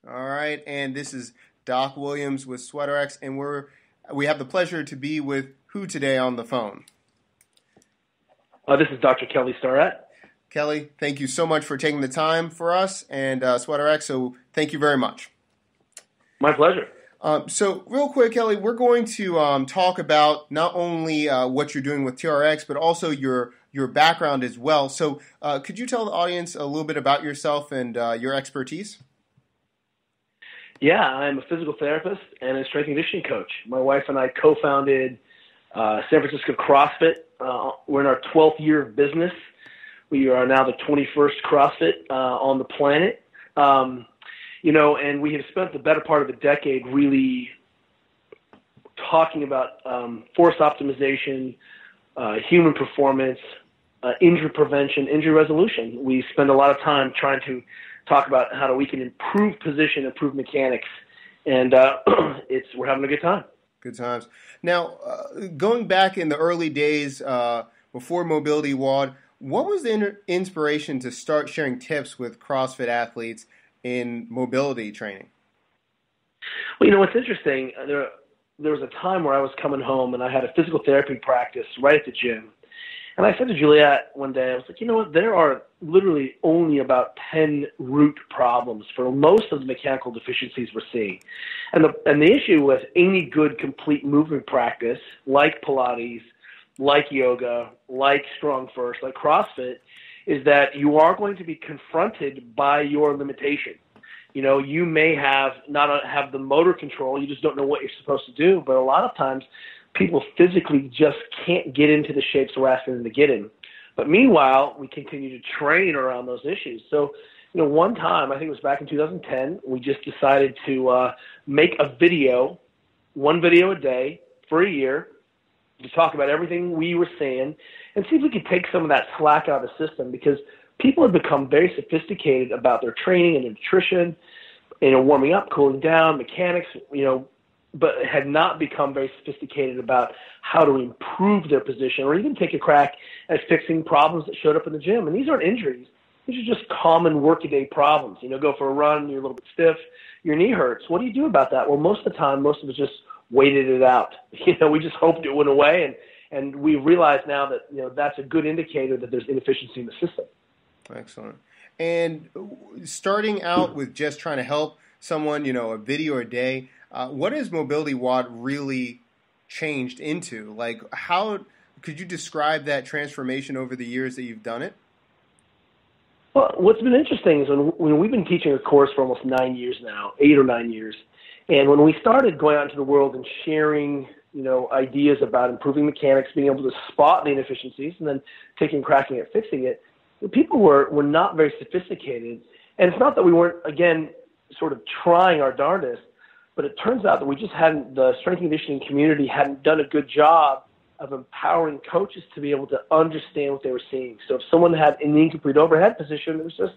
All right, and this is Doc Williams with SRX, and we have the pleasure to be with who today on the phone? This is Dr. Kelly Starrett. Kelly, thank you so much for taking the time for us and SRX, so thank you very much. My pleasure. So real quick, Kelly, we're going to talk about not only what you're doing with TRX, but also your background as well. So could you tell the audience a little bit about yourself and your expertise? Yeah, I'm a physical therapist and a strength and conditioning coach. My wife and I co-founded San Francisco CrossFit. We're in our 12th year of business. We are now the 21st CrossFit on the planet. And we have spent the better part of a decade really talking about force optimization, human performance, injury prevention, injury resolution. We spend a lot of time trying to talk about how we can improve position, improve mechanics, and we're having a good time. Good times. Now, going back in the early days before Mobility WOD, what was the inspiration to start sharing tips with CrossFit athletes in mobility training? Well, what's interesting, there was a time where I was coming home and I had a physical therapy practice right at the gym. And I said to Juliet one day, I was like, you know what, there are literally only about 10 root problems for most of the mechanical deficiencies we're seeing. And the issue with any good complete movement practice, like Pilates, like yoga, like Strong First, like CrossFit, is that you are going to be confronted by your limitation. You may not have the motor control, you just don't know what you're supposed to do, but a lot of times people physically just can't get into the shapes we're asking them to get in. But meanwhile, we continue to train around those issues. So, one time, I think it was back in 2010, we just decided to make a video, one video a day for a year, to talk about everything we were seeing and see if we could take some of that slack out of the system, because people have become very sophisticated about their training and nutrition, warming up, cooling down, mechanics, but had not become very sophisticated about how to improve their position or even take a crack at fixing problems that showed up in the gym. And these aren't injuries. These are just common workaday problems. Go for a run, you're a little bit stiff, your knee hurts. What do you do about that? Well, most of the time, most of us just waited it out. We just hoped it went away. And we realize now that, that's a good indicator that there's inefficiency in the system. Excellent. And starting out with just trying to help someone, a video a day, what has Mobility WOD really changed into? Like, how could you describe that transformation over the years that you've done it? Well, what's been interesting is when we've been teaching a course for almost 9 years now, 8 or 9 years, and when we started going out into the world and sharing, ideas about improving mechanics, being able to spot the inefficiencies, and then cracking at fixing it, people were not very sophisticated. And it's not that we weren't, again, sort of trying our darndest, but it turns out that the strength and conditioning community hadn't done a good job of empowering coaches to be able to understand what they were seeing. So if someone had an incomplete overhead position, it was just,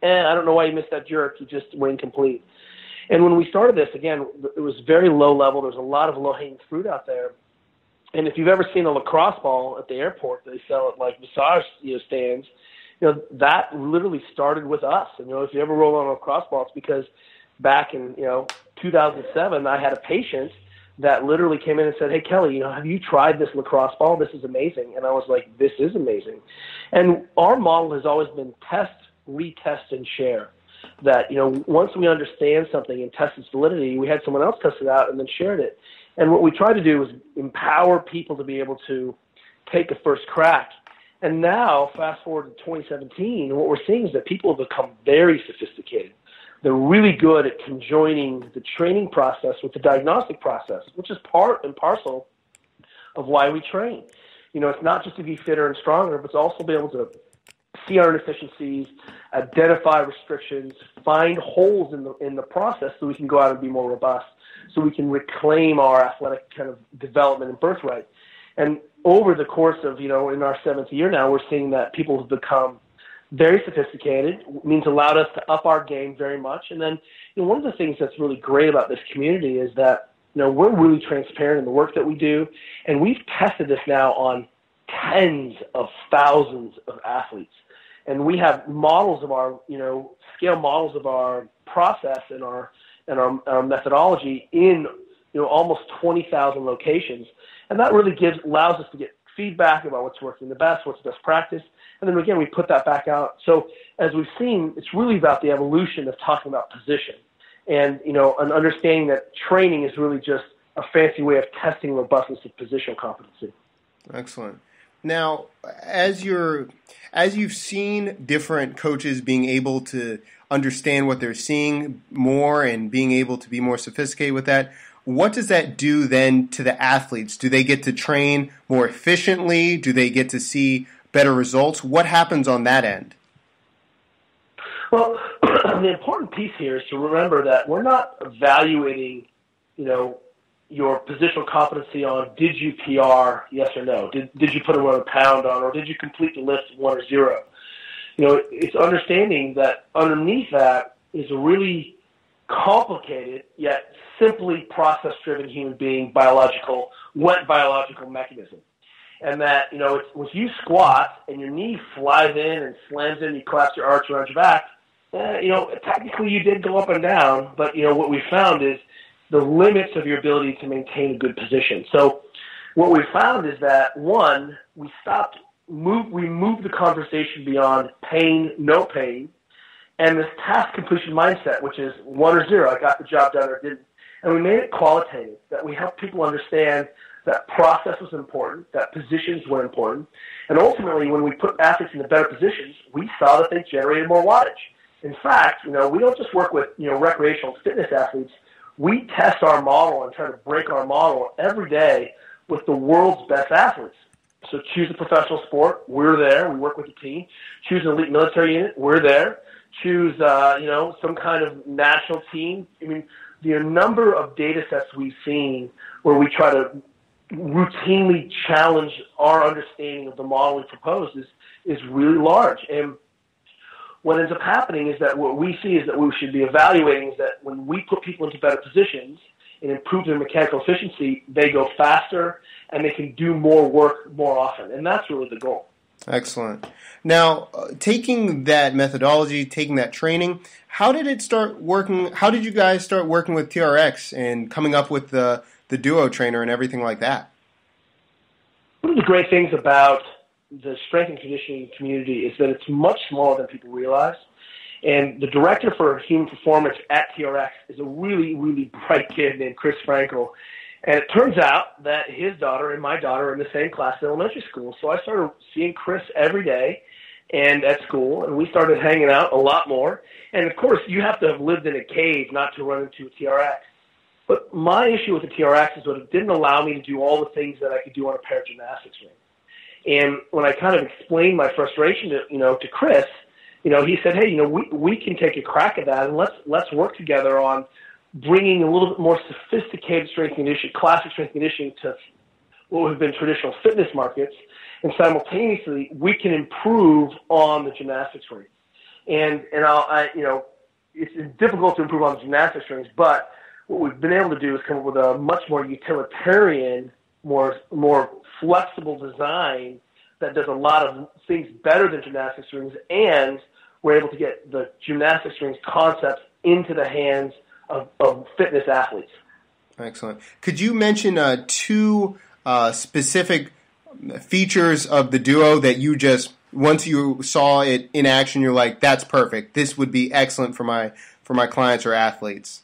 I don't know why you missed that jerk, you just were incomplete. And when we started this, again, it was very low level. There's a lot of low-hanging fruit out there. And if you've ever seen a lacrosse ball at the airport, they sell it like massage stands, that literally started with us. And, if you ever roll on a lacrosse ball, it's because back in, 2007, I had a patient that literally came in and said, hey, Kelly, have you tried this lacrosse ball? This is amazing. And I was like, this is amazing. And our model has always been test, retest, and share. That, once we understand something and test its validity, we had someone else test it out and then shared it. And what we try to do is empower people to be able to take a first crack. And now, fast forward to 2017, what we're seeing is that people have become very sophisticated. They're really good at conjoining the training process with the diagnostic process, which is part and parcel of why we train. It's not just to be fitter and stronger, but to also be able to see our inefficiencies, identify restrictions, find holes in the process so we can go out and be more robust, so we can reclaim our athletic kind of development and birthright. And over the course of, in our 7th year now, we're seeing that people have become very sophisticated. It means allowed us to up our game very much. And then, one of the things that's really great about this community is that, we're really transparent in the work that we do. And we've tested this now on tens of thousands of athletes. And we have models of our, scale models of our process and our methodology in, almost 20,000 locations. And that really allows us to get feedback about what's working the best, what's the best practice. And then again, we put that back out. So as we've seen, it's really about the evolution of talking about position and, an understanding that training is really just a fancy way of testing robustness of positional competency. Excellent. Now, as you've seen different coaches being able to understand what they're seeing more and being able to be more sophisticated with that, what does that do then to the athletes? Do they get to train more efficiently? Do they get to see better results? What happens on that end? Well, the important piece here is to remember that we're not evaluating, your positional competency on did you PR, yes or no? Did you put a pound on, or did you complete the lift 1 or 0? It's understanding that underneath that is a really complicated yet simply process-driven human being biological mechanism. And that, it's, when you squat and your knee flies in and slams in, you collapse your arch around your back, technically you did go up and down, but, what we found is the limits of your ability to maintain a good position. So what we found is that, one, we moved the conversation beyond pain, no pain, and this task completion mindset, which is 1 or 0, I got the job done or didn't. And we made it qualitative, that we helped people understand that process was important, that positions were important. And ultimately, when we put athletes into better positions, we saw that they generated more wattage. In fact, we don't just work with, recreational fitness athletes. We test our model and try to break our model every day with the world's best athletes. So choose a professional sport, we're there, we work with the team. Choose an elite military unit, we're there. Choose, some kind of national team. I mean, the number of data sets we've seen where we try to routinely challenge our understanding of the model we propose is really large. And what ends up happening is that what we see is that we should be evaluating is that when we put people into better positions and improve their mechanical efficiency, they go faster and they can do more work more often. And that's really the goal. Excellent. Now, taking that methodology, taking that training, how did it start working? How did you guys start working with TRX and coming up with the Duo Trainer and everything like that? One of the great things about the strength and conditioning community is that it's much smaller than people realize. And the director for human performance at TRX is a really, really bright kid named Chris Frankel. And it turns out that his daughter and my daughter are in the same class in elementary school. So I started seeing Chris every day and at school, and we started hanging out a lot more. And, of course, you have to have lived in a cave not to run into a TRX. But my issue with the TRX is that it didn't allow me to do all the things that I could do on a paragymnastics ring. And when I kind of explained my frustration to Chris, he said, hey, we can take a crack at that, and let's work together on bringing a little bit more sophisticated strength conditioning, classic strength conditioning to what have been traditional fitness markets, and simultaneously we can improve on the gymnastics ring. And it's difficult to improve on the gymnastics rings, but what we've been able to do is come up with a much more utilitarian, more flexible design that does a lot of things better than gymnastics rings, and we're able to get the gymnastics rings concepts into the hands of fitness athletes. Excellent. Could you mention 2 specific features of the Duo that you just, once you saw it in action, you're like, that's perfect. This would be excellent for my clients or athletes?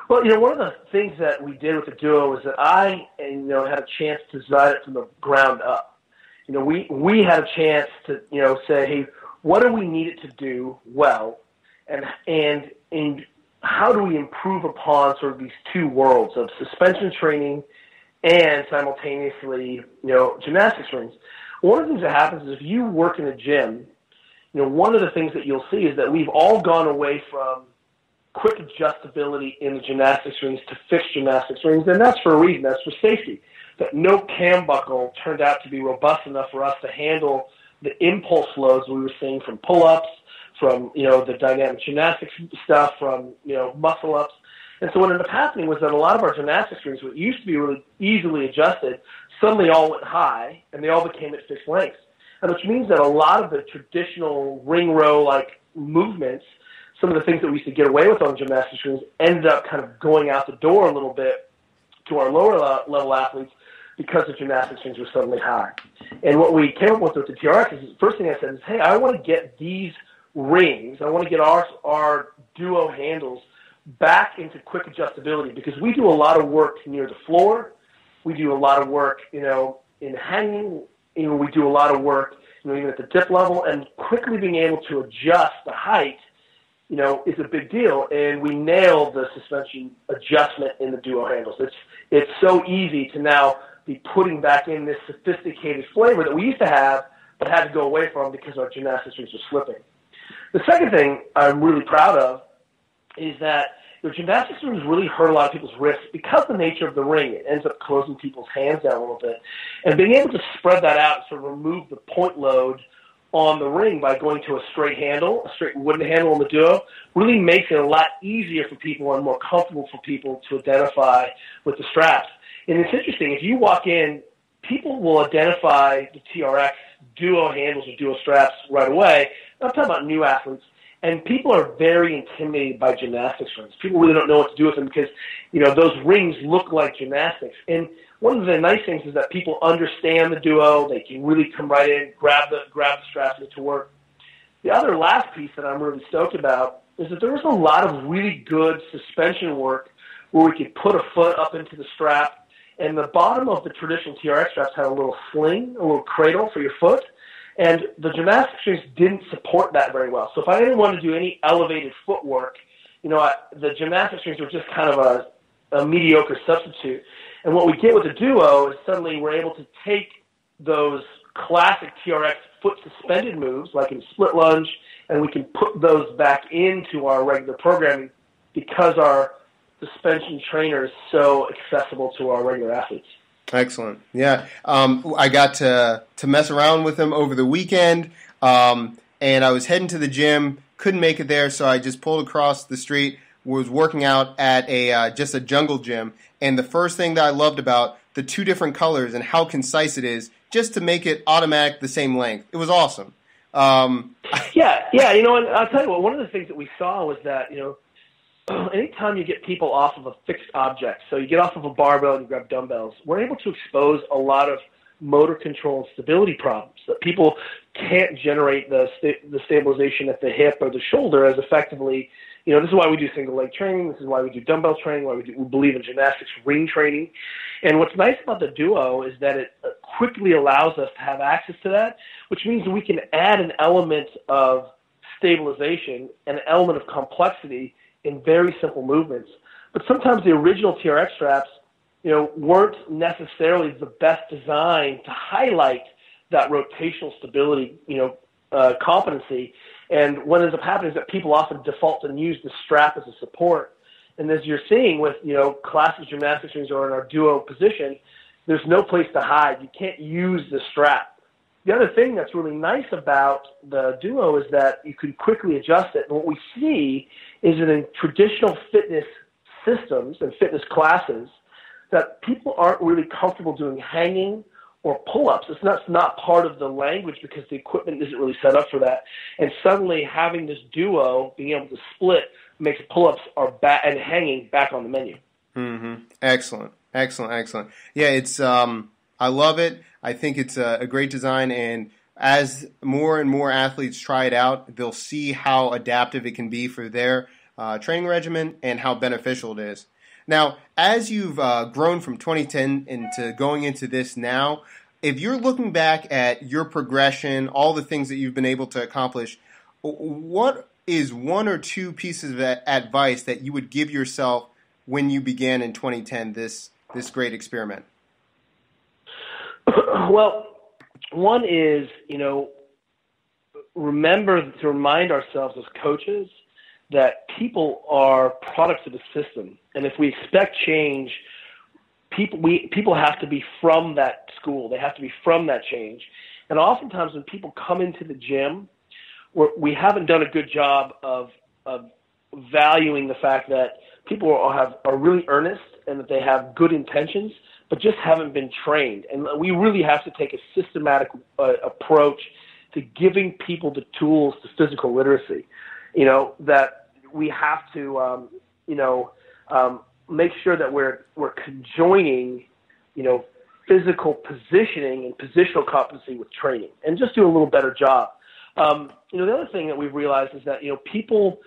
Well, one of the things that we did with the Duo is that I had a chance to design it from the ground up. We had a chance to, say, hey, what do we need it to do well, and how do we improve upon sort of these 2 worlds of suspension training and simultaneously, gymnastics rings. One of the things that happens is if you work in a gym, one of the things that you'll see is that we've all gone away from quick adjustability in the gymnastics rings to fixed gymnastics rings, and that's for a reason. That's for safety. That no cam buckle turned out to be robust enough for us to handle the impulse loads we were seeing from pull-ups, from the dynamic gymnastics stuff, from muscle-ups. And so what ended up happening was that a lot of our gymnastics rings, what used to be really easily adjusted, suddenly all went high, and they all became at fixed lengths. and which means that a lot of the traditional ring row-like movements, some of the things that we used to get away with on gymnastics rings, ended up kind of going out the door a little bit to our lower level athletes because the gymnastics rings were suddenly high. And what we came up with the TRX is the first thing I said is, hey, I want to get these rings, I want to get our duo handles back into quick adjustability, because we do a lot of work near the floor. We do a lot of work, in hanging. We do a lot of work, even at the dip level, and quickly being able to adjust the height, is a big deal. And we nailed the suspension adjustment in the duo handles. It's so easy to now be putting back in this sophisticated flavor that we used to have, but had to go away from because our gymnastics rings were slipping. The second thing I'm really proud of is that gymnastics rings really hurt a lot of people's wrists because of the nature of the ring. It ends up closing people's hands down a little bit. And being able to spread that out and sort of remove the point load on the ring by going to a straight handle, a straight wooden handle on the duo, really makes it a lot easier for people and more comfortable for people to identify with the straps. And it's interesting, if you walk in, people will identify the TRX duo handles or duo straps right away. I'm talking about new athletes. And people are very intimidated by gymnastics rings. People really don't know what to do with them because, those rings look like gymnastics. And one of the nice things is that people understand the duo. They can really come right in, grab the straps, and get to work. The other last piece that I'm really stoked about is that there was a lot of really good suspension work where we could put a foot up into the strap, and the bottom of the traditional TRX straps had a little sling, a little cradle for your foot. And the gymnastics rings didn't support that very well. So if I didn't want to do any elevated footwork, the gymnastics rings were just kind of a mediocre substitute. And what we get with the duo is suddenly we're able to take those classic TRX foot suspended moves, like in split lunge, and we can put those back into our regular programming because our suspension trainer is so accessible to our regular athletes. Excellent. Yeah. I got to mess around with them over the weekend, and I was heading to the gym, couldn't make it there, so I just pulled across the street, was working out at just a jungle gym, and the first thing that I loved about the two different colors and how concise it is, just to make it automatic the same length. It was awesome. Yeah, and I'll tell you what, one of the things that we saw was that, anytime you get people off of a fixed object, so you get off of a barbell and you grab dumbbells, we're able to expose a lot of motor control and stability problems that people can't generate the stabilization at the hip or the shoulder as effectively. This is why we do single leg training. This is why we do dumbbell training, why we believe in gymnastics ring training. And what's nice about the duo is that it quickly allows us to have access to that, which means that we can add an element of stabilization and an element of complexity in very simple movements. But sometimes the original TRX straps, weren't necessarily the best designed to highlight that rotational stability, competency. And what ends up happening is that people often default and use the strap as a support. And as you're seeing with, classic gymnastics rings or in our duo position, there's no place to hide. You can't use the strap. The other thing that's really nice about the duo is that you can quickly adjust it. And what we see is that in traditional fitness systems and fitness classes, that people aren't really comfortable doing hanging or pull-ups. It's not part of the language because the equipment isn't really set up for that. And suddenly having this duo, being able to split, makes pull-ups and hanging back on the menu. Mm-hmm. Excellent. Yeah, it's I love it. I think it's a great design, and as more and more athletes try it out, they'll see how adaptive it can be for their training regimen and how beneficial it is. Now, as you've grown from 2010 into going into this now, if you're looking back at your progression, all the things that you've been able to accomplish, what is one or two pieces of advice that you would give yourself when you began in 2010 this great experiment? Well, one is, remember to remind ourselves as coaches that people are products of the system. And if we expect change, people have to be from that school. They have to be from that change. And oftentimes when people come into the gym, we haven't done a good job of valuing the fact that people are really earnest and that they have good intentions, but just haven't been trained. And we really have to take a systematic approach to giving people the tools to physical literacy. That we have to, make sure that we're conjoining, physical positioning and positional competency with training, and just do a little better job. The other thing that we've realized is that, people,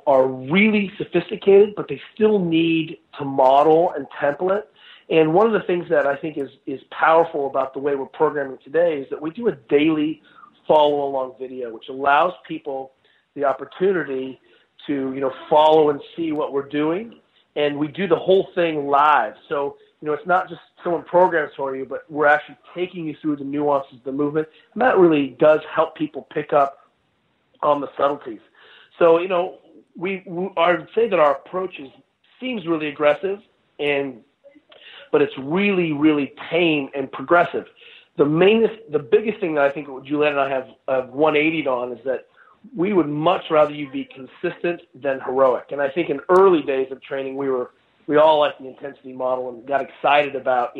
are really sophisticated, but they still need to model and template. And one of the things that I think is powerful about the way we're programming today is that we do a daily follow-along video, which allows people the opportunity to, follow and see what we're doing. And we do the whole thing live. So, it's not just someone programs for you, but we're actually taking you through the nuances of the movement. And that really does help people pick up on the subtleties. So, I would say that our approach seems really aggressive, but it's really, really tame and progressive. The biggest thing that I think Juliet and I have 180'd on is that we would much rather you be consistent than heroic. And I think in early days of training, we all liked the intensity model and got excited about,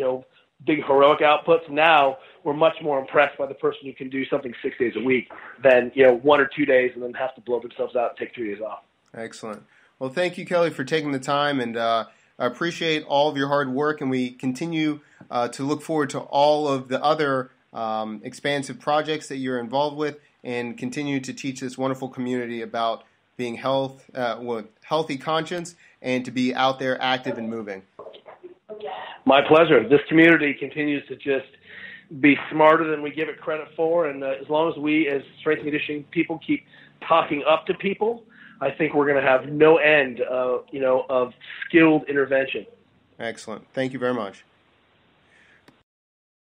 big heroic outputs. Now we're much more impressed by the person who can do something 6 days a week than, 1 or 2 days and then have to blow themselves out and take 2 days off. Excellent. Well, thank you, Kelly, for taking the time, and I appreciate all of your hard work, and we continue to look forward to all of the other expansive projects that you're involved with, and continue to teach this wonderful community about being healthy conscience and to be out there active and moving. My pleasure. This community continues to just be smarter than we give it credit for, and as long as we as strength and conditioning people keep talking up to people, I think we're going to have no end of skilled intervention. Excellent. Thank you very much.